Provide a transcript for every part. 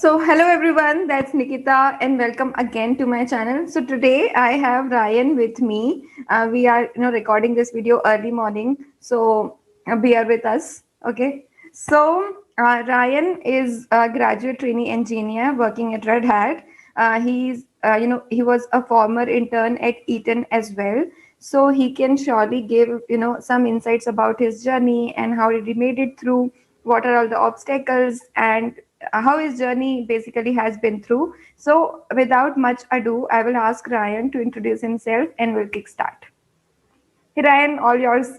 So hello everyone, that's Nikita and welcome again to my channel. So today I have Ryan with me. We are recording this video early morning, so bear with us. Okay. So Ryan is a graduate trainee engineer working at Red Hat. He was a former intern at Eaton as well. So he can surely give some insights about his journey and how he made it through, what are all the obstacles, and how his journey basically has been through. So, without much ado, I will ask Ryan to introduce himself and we'll kickstart. Hey, Ryan, all yours.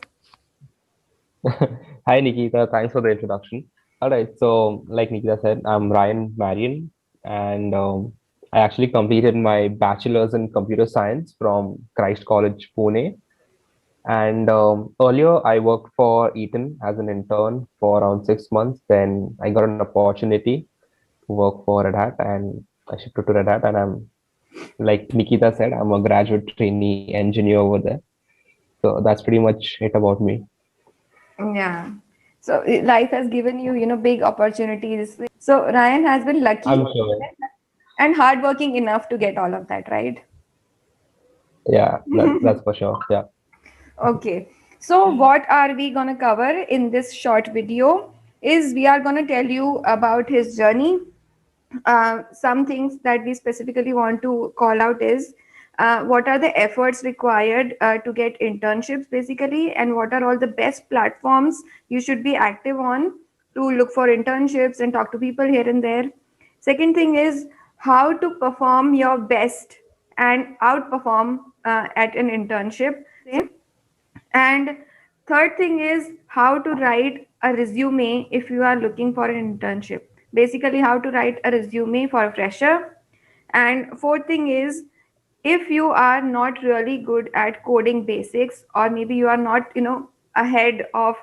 Hi Nikita, thanks for the introduction. All right, so like Nikita said, I'm Ryan Marion, and I actually completed my bachelor's in computer science from Christ College, Pune. And earlier, I worked for Eaton as an intern for around 6 months. Then I got an opportunity to work for Red Hat, and I shifted to Red Hat. And I'm like Nikita said, I'm a graduate trainee engineer over there. So that's pretty much it about me. Yeah. So, life has given you, big opportunities. So, Ryan has been I'm lucky sure. and hardworking enough to get all of that, right? Yeah, that's for sure. Yeah. Okay. So what are we going to cover in this short video is we are going to tell you about his journey. Some things that we specifically want to call out is what are the efforts required to get internships basically, and what are all the best platforms you should be active on to look for internships and talk to people here and there. Second thing is how to perform your best and outperform at an internship. And third thing is how to write a resume if you are looking for an internship. Basically, how to write a resume for a fresher. And fourth thing is if you are not really good at coding basics, or maybe you are not, ahead of,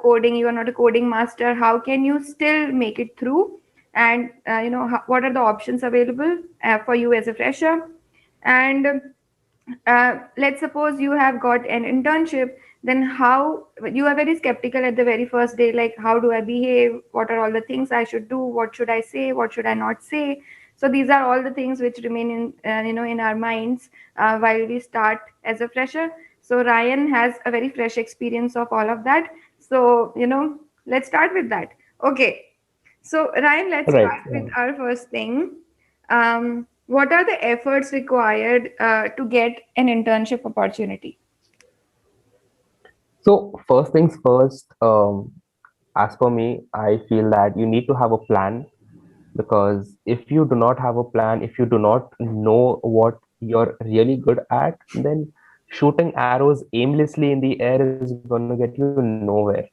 coding, you are not a coding master, how can you still make it through? And, what are the options available for you as a fresher? And let's suppose you have got an internship, then how you are very skeptical at the very first day, like how do I behave, what are all the things I should do, what should I say, what should I not say. So these are all the things which remain in in our minds while we start as a fresher. So Ryan has a very fresh experience of all of that. So let's start with that. Okay, so Ryan, let's Right. start with our first thing. What are the efforts required to get an internship opportunity? So first things first, as per me, I feel that you need to have a plan because if you do not have a plan, if you do not know what you're really good at, then shooting arrows aimlessly in the air is going to get you nowhere.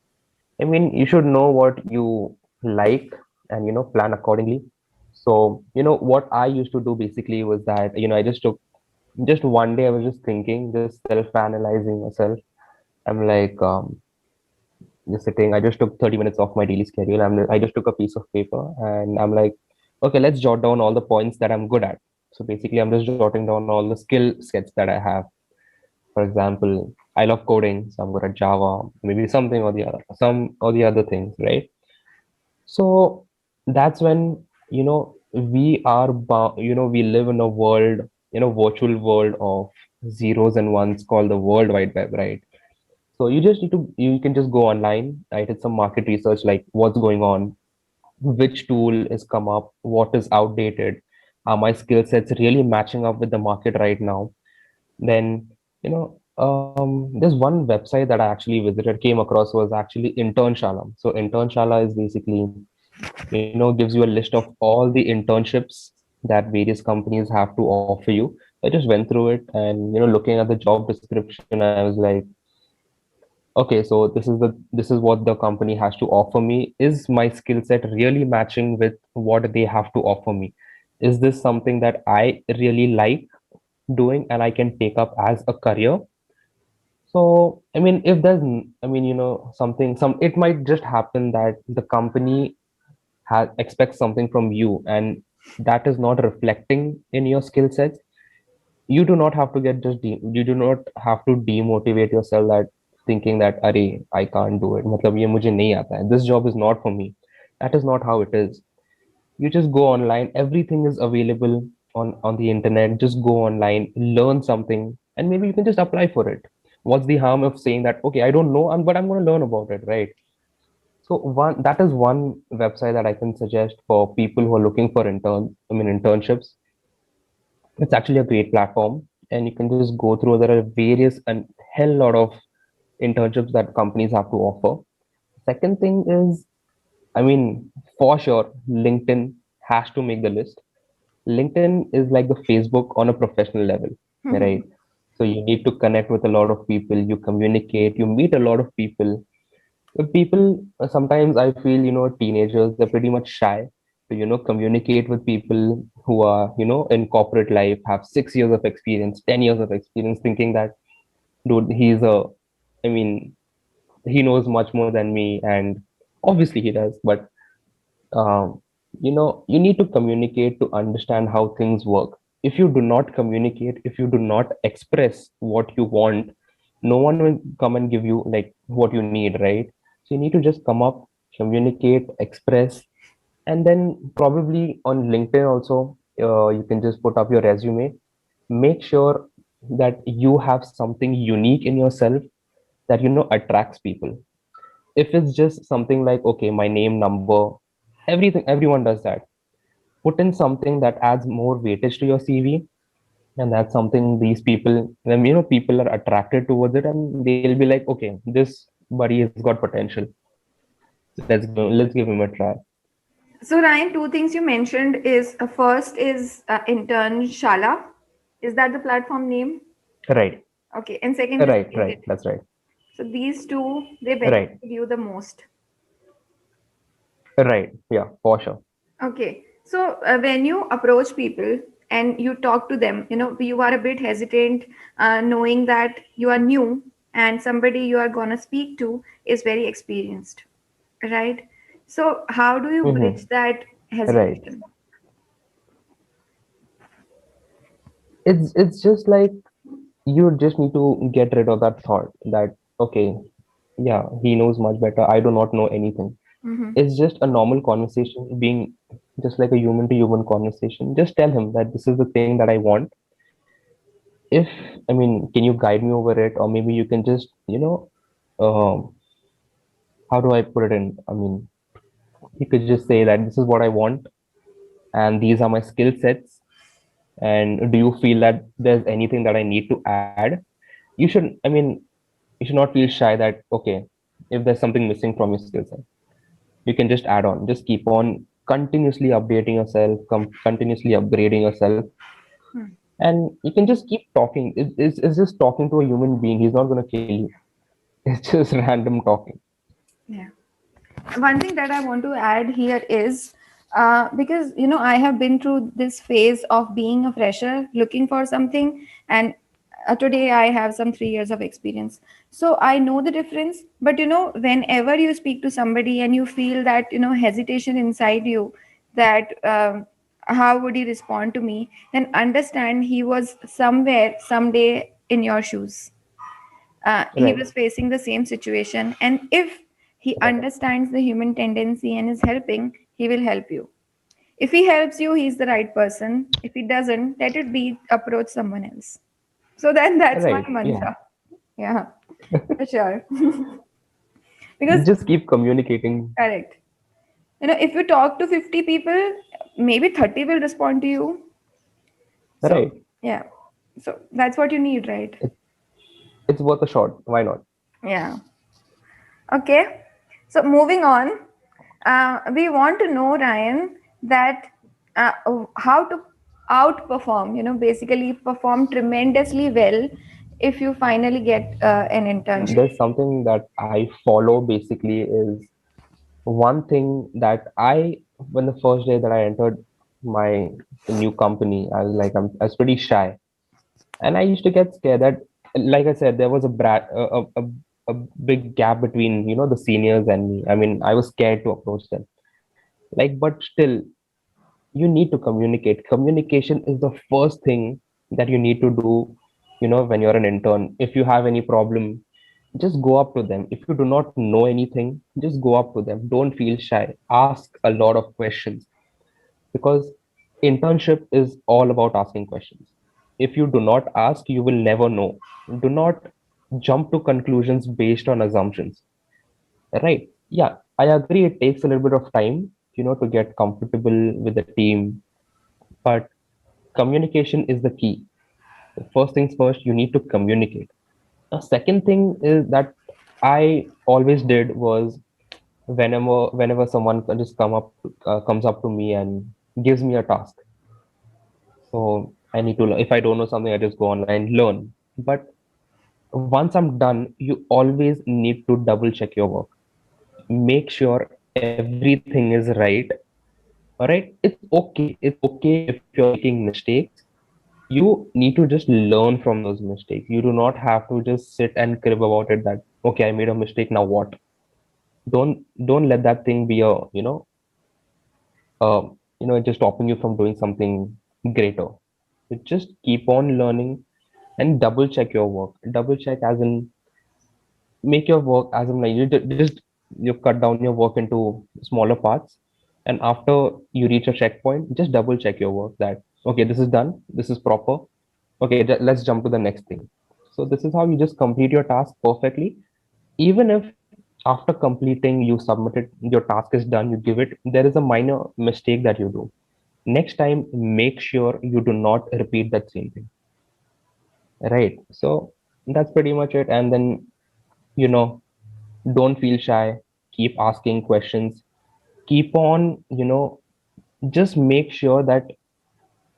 I mean, you should know what you like and plan accordingly. So, what I used to do basically was that, I just took just one day I was just thinking, just self-analyzing myself. I'm like, just sitting. I just took 30 minutes off my daily schedule. I just took a piece of paper and I'm like, okay, let's jot down all the points that I'm good at. So basically, I'm just jotting down all the skill sets that I have. For example, I love coding, so I'm good at Java, maybe something or the other, some or the other things, right? So that's when, we live in a world, virtual world of zeros and ones called the World Wide Web, right? So you can just go online, I did some market research, like what's going on, which tool is come up, what is outdated, are my skill sets really matching up with the market right now? Then, there's one website that I actually visited, came across was actually Internshala. So Internshala is basically, gives you a list of all the internships that various companies have to offer you. I just went through it and, looking at the job description, I was like, okay, so this is what the company has to offer me. Is my skill set really matching with what they have to offer me? Is this something that I really like doing and I can take up as a career? So, I mean, if there's, I mean, it might just happen that the company expects something from you and that is not reflecting in your skill sets. You do not have to you do not have to demotivate yourself that thinking that अरे I can't do it, मतलब ये मुझे नहीं आता है, this job is not for me. That is not how it is. You just go online, everything is available on the internet. Just go online, learn something, and maybe you can just apply for it. What's the harm of saying that, okay, I don't know, but I'm going to learn about it, right? So one, that is one website that I can suggest for people who are looking for internships. It's actually a great platform, and you can just go through. There are various and hell lot of internships that companies have to offer. Second thing is, I mean, for sure, LinkedIn has to make the list. LinkedIn is like the Facebook on a professional level, right? So you need to connect with a lot of people, you communicate, you meet a lot of people. People, sometimes I feel, teenagers, they're pretty much shy to, communicate with people who are, in corporate life, have 6 years of experience, 10 years of experience, thinking that, dude, I mean, he knows much more than me. And obviously he does, but um, you need to communicate to understand how things work. If you do not communicate, if you do not express what you want, no one will come and give you like what you need, right? So you need to just come up, communicate, express. And then probably on LinkedIn also, you can just put up your resume. Make sure that you have something unique in yourself that attracts people. If it's just something like, okay, my name, number, everything, everyone does that. Put in something that adds more weightage to your CV, and that's something these people, when people are attracted towards it, and they'll be like, okay, this buddy has got potential. Let's give him a try. So Ryan, two things you mentioned is first is intern Shala. Is that the platform name? Right, Okay, and second is right. LinkedIn. That's right. So these two they benefit Right, you the most. right. Yeah, for sure. Okay, so when you approach people and you talk to them, you are a bit hesitant, knowing that you are new and somebody you are gonna speak to is very experienced, right? So how do you bridge that Right. hesitation? It's just like you just need to get rid of that thought that, okay, yeah, he knows much better. I do not know anything. Mm-hmm. It's just a normal conversation, being just like a human to human conversation. Just tell him that this is the thing that I want. If, I mean, can you guide me over it? Or maybe you can just, how do I put it in? I mean, you could just say that this is what I want, and these are my skill sets. And do you feel that there's anything that I need to add? You should, I mean, you should not feel shy that, okay, if there's something missing from your skill set, you can just add on. Just keep on continuously updating yourself, continuously upgrading yourself, and you can just keep talking. It's just talking to a human being. He's not going to kill you. It's just random talking. Yeah. One thing that I want to add here is because I have been through this phase of being a fresher, looking for something, and today I have some 3 years of experience, so I know the difference. But whenever you speak to somebody and you feel that hesitation inside you, that how would he respond to me, then understand he was somewhere someday in your shoes. He Right, was facing the same situation, and if he understands the human tendency and is helping, he will help you. If he helps you, he's the right person. If he doesn't, let it be, approach someone else. So then that's my right. Yeah. mantra. Yeah, for sure. Because Just keep communicating. correct, if you talk to 50 people, maybe 30 will respond to you. So Right. yeah, so that's what you need, right? It, it's worth a shot. Why not? Yeah. Okay, so moving on, we want to know, Ryan, that uh, how to outperform, basically perform tremendously well if you finally get an internship. There's something that I follow basically is one thing that when the first day that I entered my new company, I was pretty shy, and I used to get scared that, like I said, there was a big gap between the seniors and me. I mean, I was scared to approach them. Like, but still, you need to communicate. Communication is the first thing that you need to do. When you're an intern, if you have any problem, just go up to them. If you do not know anything, just go up to them. Don't feel shy. Ask a lot of questions. because internship is all about asking questions. If you do not ask, you will never know. Do not jump to conclusions based on assumptions, right? Yeah, I agree. It takes a little bit of time, to get comfortable with the team, but communication is the key. First things first, you need to communicate. The second thing is that I always did was whenever someone can just comes up to me and gives me a task. So I need to learn. If I don't know something, I just go online, learn. But once I'm done, you always need to double check your work. Make sure everything is right. All right. It's okay. It's okay if you're making mistakes. You need to just learn from those mistakes. You do not have to just sit and crib about it that, okay, I made a mistake. Now what? Don't let that thing be just stopping you from doing something greater. So just keep on learning and double check your work. Double check as in make your work as in like just you cut down your work into smaller parts, and after you reach a checkpoint, just double check your work that okay, this is done, this is proper. Okay, let's jump to the next thing. So this is how you just complete your task perfectly. Even if after completing you submitted your task is done, you give it, there is a minor mistake that you do. Next time, make sure you do not repeat that same thing. Right. So that's pretty much it. And then, you know, don't feel shy. Keep asking questions. Keep on, just make sure that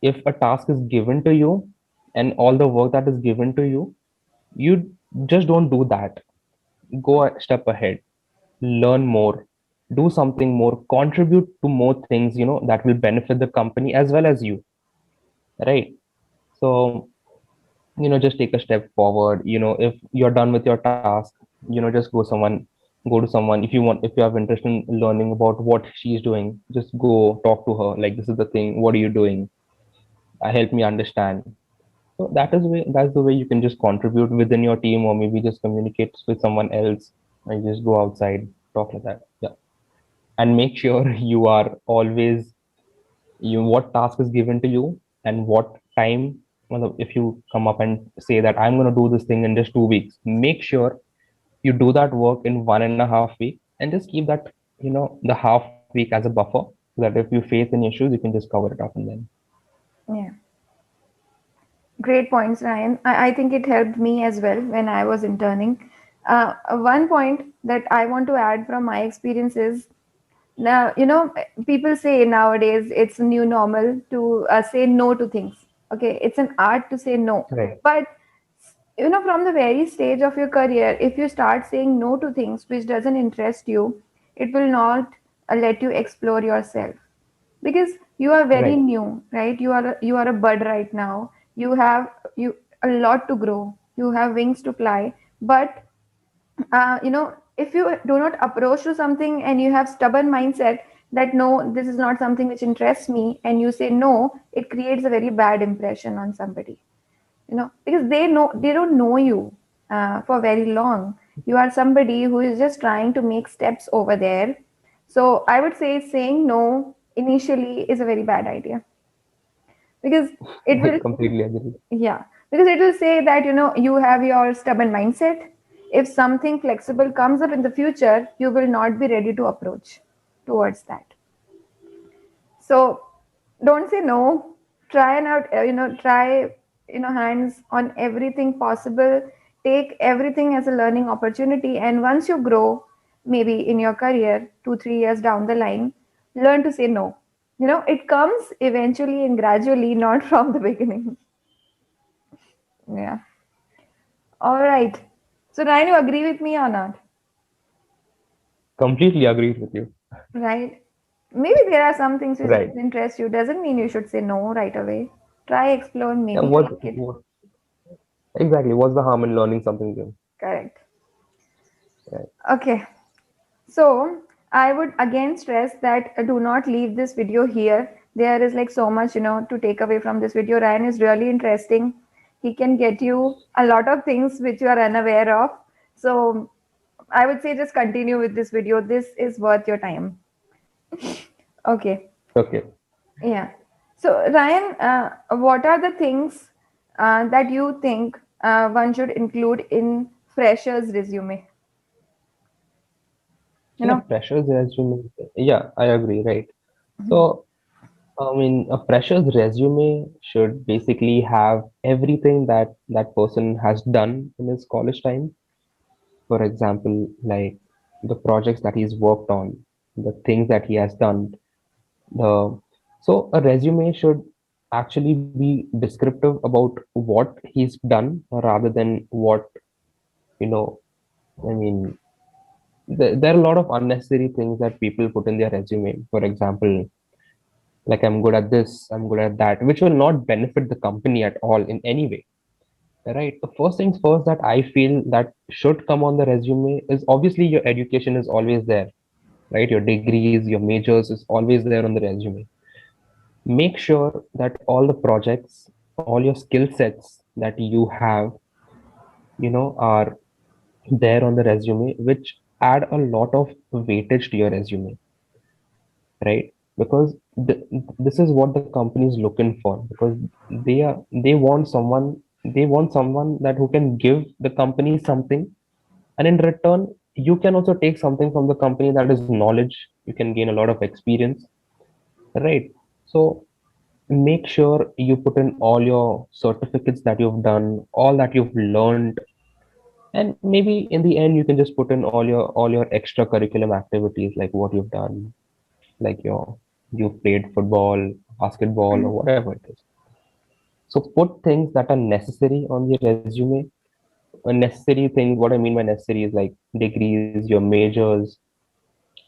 if a task is given to you and all the work that is given to you just don't do that. Go a step ahead, learn more, do something more, contribute to more things, that will benefit the company as well as you. Right. So, just take a step forward. If you're done with your task, just go to someone. If you have interest in learning about what she's doing, just go talk to her. Like, this is the thing. What are you doing? Help me understand. So that's the way you can just contribute within your team, or maybe just communicate with someone else and just go outside, talk like that. Yeah. And make sure you are always what task is given to you and what time. Well, if you come up and say that I'm going to do this thing in just 2 weeks, make sure you do that work in 1.5 weeks, and just keep that the half week as a buffer, so that if you face any issues, you can just cover it up and then. Yeah. Great points, Ryan. I think it helped me as well when I was interning. One point that I want to add from my experience is now, people say nowadays it's a new normal to say no to things. Okay, it's an art to say no. Right. But, from the very stage of your career, if you start saying no to things which doesn't interest you, it will not let you explore yourself because you are very Right. new, right? You are a bud right now. You a lot to grow. You have wings to fly. But if you do not approach to something and you have stubborn mindset that no, this is not something which interests me, and you say no, it creates a very bad impression on somebody, because they don't know you for very long. You are somebody who is just trying to make steps over there. So I would say saying no initially is a very bad idea because it I will, completely agree. yeah, because it will say that you have your stubborn mindset. If something flexible comes up in the future, you will not be ready to approach towards that. So don't say no. Try and out, try, hands on everything possible. Take everything as a learning opportunity. And once you grow, maybe in your career, 2, 3 years down the line, learn to say no. It comes eventually and gradually, not from the beginning. Yeah. All right. So, Ryan, you agree with me or not? Completely agreed with you. Right? Maybe there are some things which Right. doesn't interest you. Doesn't mean you should say no right away. Try, explore, Yeah. maybe like it. Exactly, what's the harm in learning something new? Correct. Right. Okay. So I would again stress that do not leave this video here. There is like so much, to take away from this video. Ryan is really interesting. He can get you a lot of things which you are unaware of. So I would say just continue with this video. This is worth your time. Okay. Okay. Yeah. So, Ryan, what are the things that you think one should include in freshers' resume? You Yeah, know, freshers resume. Yeah, I agree, right? Mhm. So, I mean, a fresher's resume should basically have everything that that person has done in his college time. For example, like the projects that he's worked on, the things that he has done. The so a resume should actually be descriptive about what he's done rather than what, you know, I mean, there are a lot of unnecessary things that people put in their resume. For example, like I'm good at this, I'm good at that, which will not benefit the company at all in any way. Right. The first things first that I feel that should come on the resume is obviously your education is always there, right? Your degrees, your majors is always there on the resume. Make sure that all the projects, all your skill sets that you have, are there on the resume, which add a lot of weightage to your resume, right? Because this is what the company is looking for, because they want someone that who can give the company something, and in return you can also take something from the company, that is knowledge. You can gain a lot of experience, right? So make sure you put in all your certificates that you've done, all that you've learned, and maybe in the end you can just put in all your extra curriculum activities, like what you've done, like you've played football, basketball, or whatever it is. So put things that are necessary on your resume. Necessary things, what I mean by necessary is like degrees, your majors,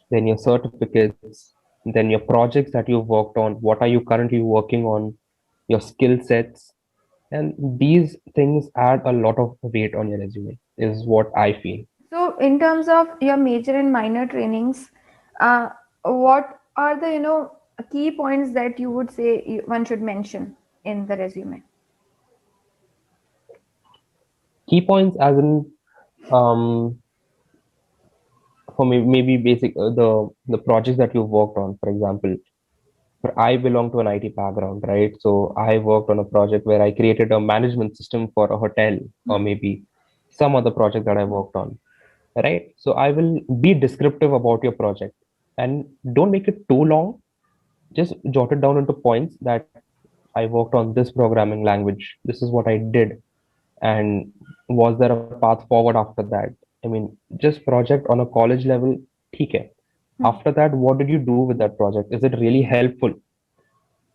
then your certificates, then your projects that you've worked on, what are you currently working on, your skill sets, and these things add a lot of weight on your resume, is what I feel. so in terms of your major and minor trainings, uh, what are the key points that you would say one should mention in the resume? Key points as in, um for me, maybe basic, the projects that you've worked on. For example, I belong to an IT background, right? So I worked on a project where I created a management system for a hotel, or maybe some other project that I worked on, right? So I will be descriptive about your project, and don't make it too long. Just jot it down into points that I worked on this programming language. This is what I did, and was there a path forward after that? I mean, just project on a college level, okay. Hmm. After that, what did you do with that project? Is it really helpful,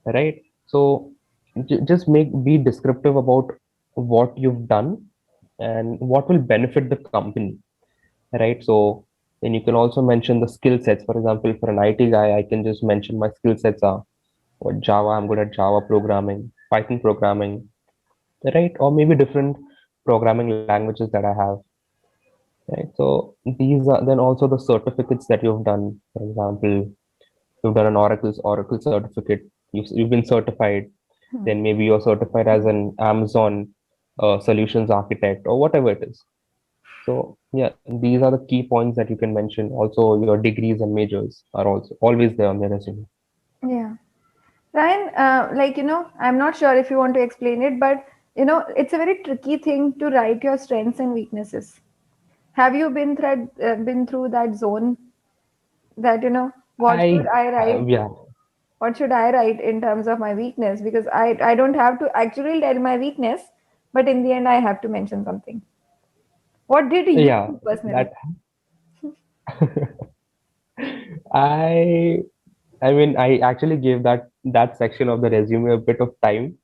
right? So just make be descriptive about what you've done and what will benefit the company, right? So then you can also mention the skill sets. For example, for an IT guy, I can just mention my skill sets are what Java, I'm good at Java programming, Python programming, right? Or maybe different programming languages that I have, right? So these are then also the certificates that you've done. For example, you've done an Oracle certificate. You've been certified. Hmm. Then maybe you're certified as an Amazon solutions architect or whatever it is. So yeah, these are the key points that you can mention. Also, your degrees and majors are also always there on your resume. Yeah. Ryan, I'm not sure if you want to explain it, but it's a very tricky thing to write your strengths and weaknesses. Have you been through that zone that what should I I write? Yeah, What should I write in terms of my weakness? Because I don't have to actually tell my weakness, but in the end I have to mention something. What did you yeah, do personally? that I I mean, I actually gave that section of the resume a bit of time.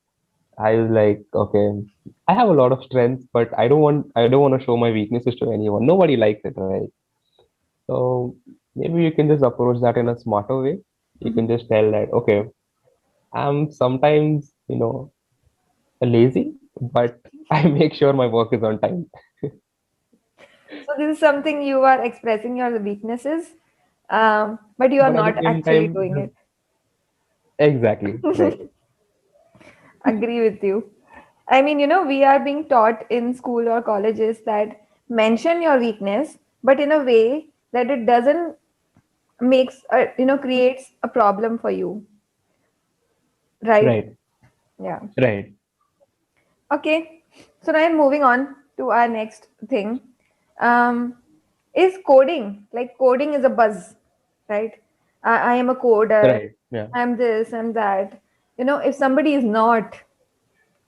I was like, okay, I have a lot of strengths, but I don't want to show my weaknesses to anyone. Nobody likes it, right? So maybe you can just approach that in a smarter way. You can Mhm. just tell that, okay, I'm sometimes, lazy, but I make sure my work is on time. So this is something you are expressing your weaknesses, but you are But at not the same actually time, doing exactly, right. it. Agree with you. I mean, we are being taught in school or colleges that mention your weakness, but in a way that it doesn't creates a problem for you. right? Right. Yeah. Right. Okay, so now moving on to our next thing. Um, is coding, like coding is a buzz, right? I am a coder, Right. Yeah. I'm this, I'm that. If somebody is not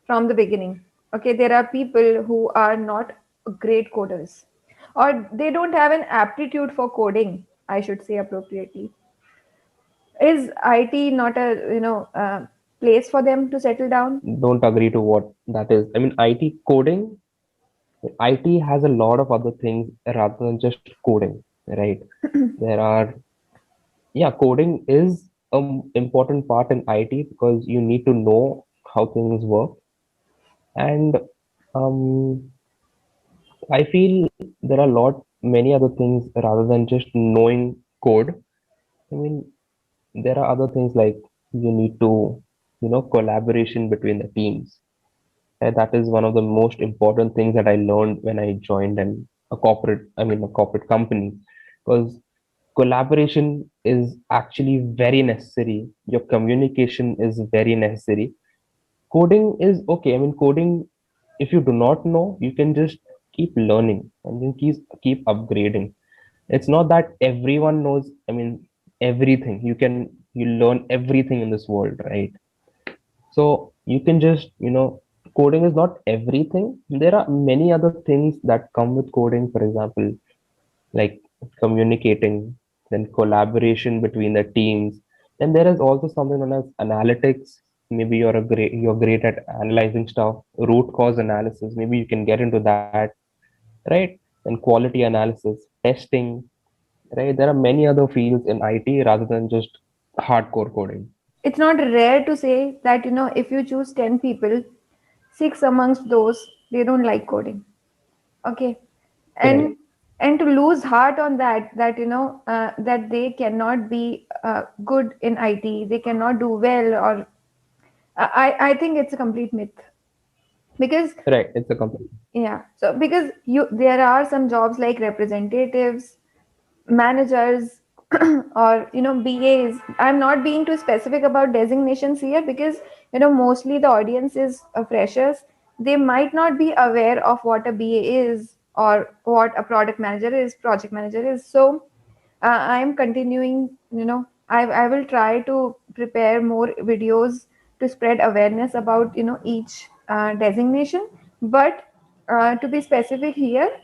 from the beginning, okay, there are people who are not great coders, or they don't have an aptitude for coding, I should say appropriately. Is IT not a, place for them to settle down? Don't agree to what that is. I mean, IT coding, IT has a lot of other things rather than just coding, right? There are, yeah, coding is an important part in IT because you need to know how things work. And um, I feel there are many other things rather than just knowing code. I mean, there are other things like you need to, collaboration between the teams. And that is one of the most important things that I learned when I joined a corporate company, because collaboration is actually very necessary. Your communication is very necessary. Coding is okay. I mean, coding, if you do not know, you can just keep learning and you keep upgrading. It's not that everyone knows, I mean, everything. You learn everything in this world, right? So you can just, coding is not everything. There are many other things that come with coding, for example, like communicating, then collaboration between the teams. And there is also something known as analytics. Maybe you're great at analyzing stuff, root cause analysis. Maybe you can get into that, right? And quality analysis, testing, right? There are many other fields in IT rather than just hardcore coding. It's not rare to say that, if you choose 10 people, six amongst those, they don't like coding. Okay. Right. And to lose heart on that, that they cannot be good in IT, they cannot do well, or I think it's a complete myth. Because Right. It's a company. yeah, so because there are some jobs like representatives, managers, or BAs. I'm not being too specific about designations here, because mostly the audience is freshers. They might not be aware of what a BA is, or what a product manager is, project manager is. So I'm continuing, I will try to prepare more videos to spread awareness about each designation. But to be specific here,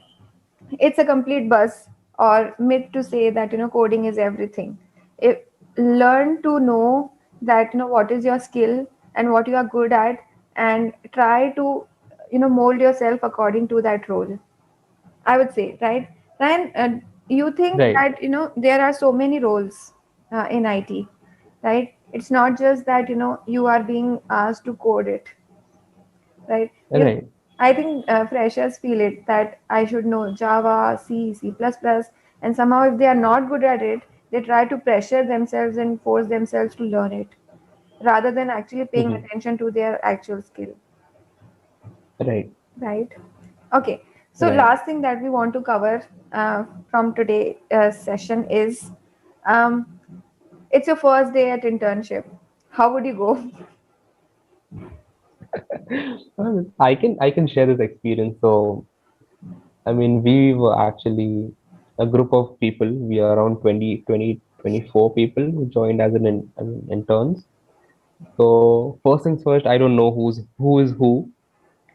it's a complete buzz or myth to say that coding is everything. If Learn to know that what is your skill and what you are good at, and try to mold yourself according to that role, I would say, right? Ryan, you think Right. that there are so many roles in IT, right? It's not just that you are being asked to code it, right? Right. I think freshers feel it that I should know Java, C, C++, and somehow if they are not good at it, they try to pressure themselves and force themselves to learn it rather than actually paying Mhm. attention to their actual skill, Right. right? Okay, so Right. last thing that we want to cover from today session is, um, it's your first day at internship. How would you go? I can share this experience. So I mean, we were actually a group of people. We are around 24 people who joined as I mean, interns. So first things first, I don't know who is who.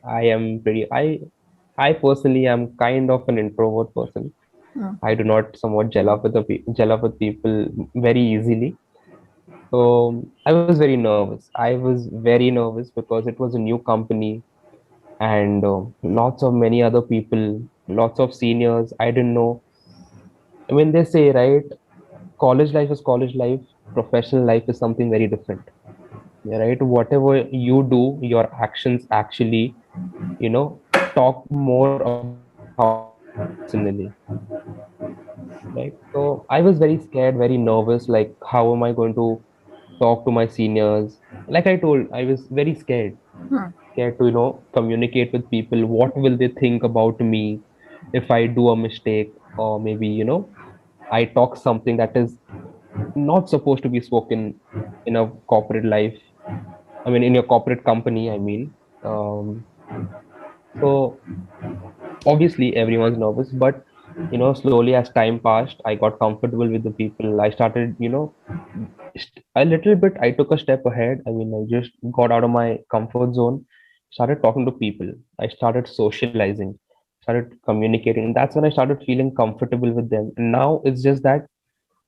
I am pretty. I personally am kind of an introvert person. Hmm. I do not somewhat gel up with people very easily. So I was very nervous. I was very nervous because it was a new company and lots of many other people, lots of seniors. I didn't know. I mean, they say, right, college life is college life, professional life is something very different. Yeah, right? Whatever you do, your actions actually, talk more about how you are personally, right? So I was very scared, very nervous, like, how am I going to talk to my seniors? Like I told, I was very scared to, communicate with people. What will they think about me if I do a mistake? Or maybe, I talk something that is not supposed to be spoken in a corporate life. I mean, in your corporate company, I mean. Um, so obviously everyone's nervous, but slowly as time passed, I got comfortable with the people. I started, a little bit, I took a step ahead. I mean, I just got out of my comfort zone, started talking to people. I started socializing, started communicating. And that's when I started feeling comfortable with them. And now it's just that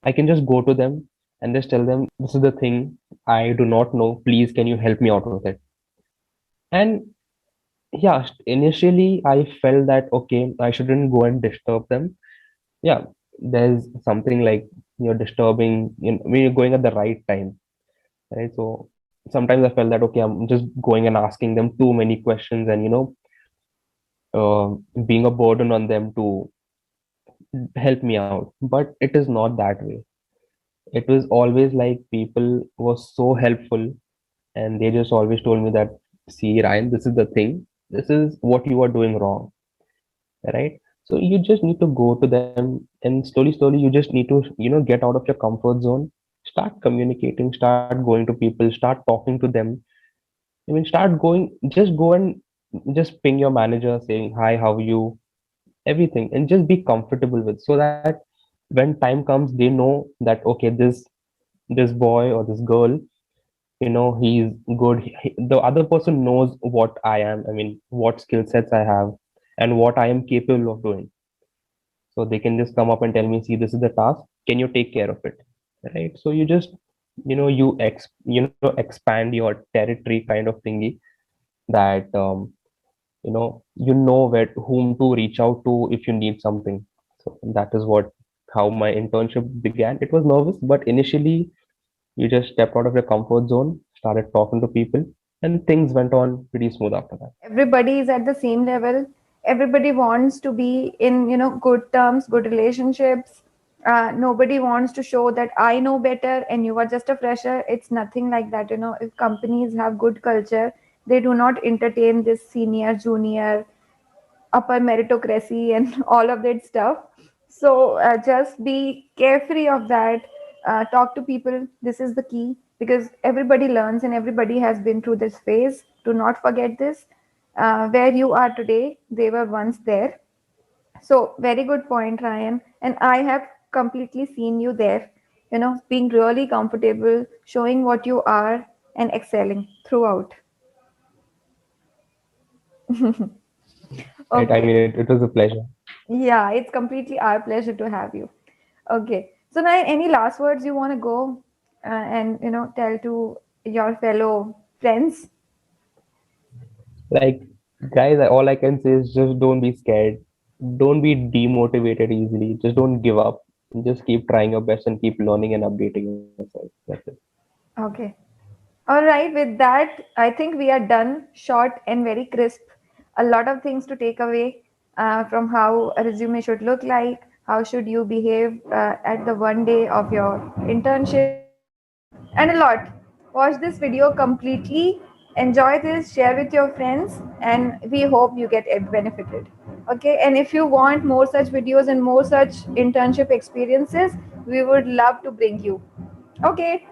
I can just go to them and just tell them, this is the thing I do not know. Please, can you help me out with it? And yeah, initially I felt that, okay, I shouldn't go and disturb them. Yeah, there's something like you're disturbing, when you're going at the right time, right? So sometimes I felt that, okay, I'm just going and asking them too many questions, and being a burden on them to help me out. But it is not that way. It was always like people were so helpful, and they just always told me that, see, Ryan, this is the thing, this is what you are doing wrong, right? So you just need to go to them, and slowly you just need to get out of your comfort zone, start communicating, start going to people, start talking to them. I mean, start going, just go and just ping your manager saying, hi, how are you, everything, and just be comfortable with, so that when time comes, they know that, okay, this boy or this girl, he's good. The other person knows what I am, I mean, what skill sets I have and what I am capable of doing. So they can just come up and tell me, see, this is the task, can you take care of it, right? So you just expand your territory kind of thingy, that where whom to reach out to if you need something. So that is what how my internship began. It was nervous, but initially you just stepped out of your comfort zone, started talking to people, and things went on pretty smooth after that. Everybody is at the same level. Everybody wants to be in, good terms, good relationships. Nobody wants to show that I know better and you are just a fresher. It's nothing like that. If companies have good culture, they do not entertain this senior junior upper meritocracy and all of that stuff. So just be carefree of that. Talk to people. This is the key, because everybody learns and everybody has been through this phase. Do not forget this. Where you are today, they were once there. So very good point, Ryan. And I have completely seen you there. Being really comfortable, showing what you are, and excelling throughout. Right? I Okay. mean, it was a pleasure. Yeah, it's completely our pleasure to have you. Okay. So now, any last words you want to go and tell to your fellow friends? Like, guys, all I can say is just don't be scared. Don't be demotivated easily. Just don't give up. Just keep trying your best and keep learning and updating yourself. That's it. Okay. All right. With that, I think we are done. Short and very crisp. A lot of things to take away from how a resume should look like. How should you behave at the one day of your internship? And a lot. Watch this video completely, enjoy this, share with your friends, and we hope you get it benefited. Okay, and if you want more such videos and more such internship experiences, we would love to bring you. Okay,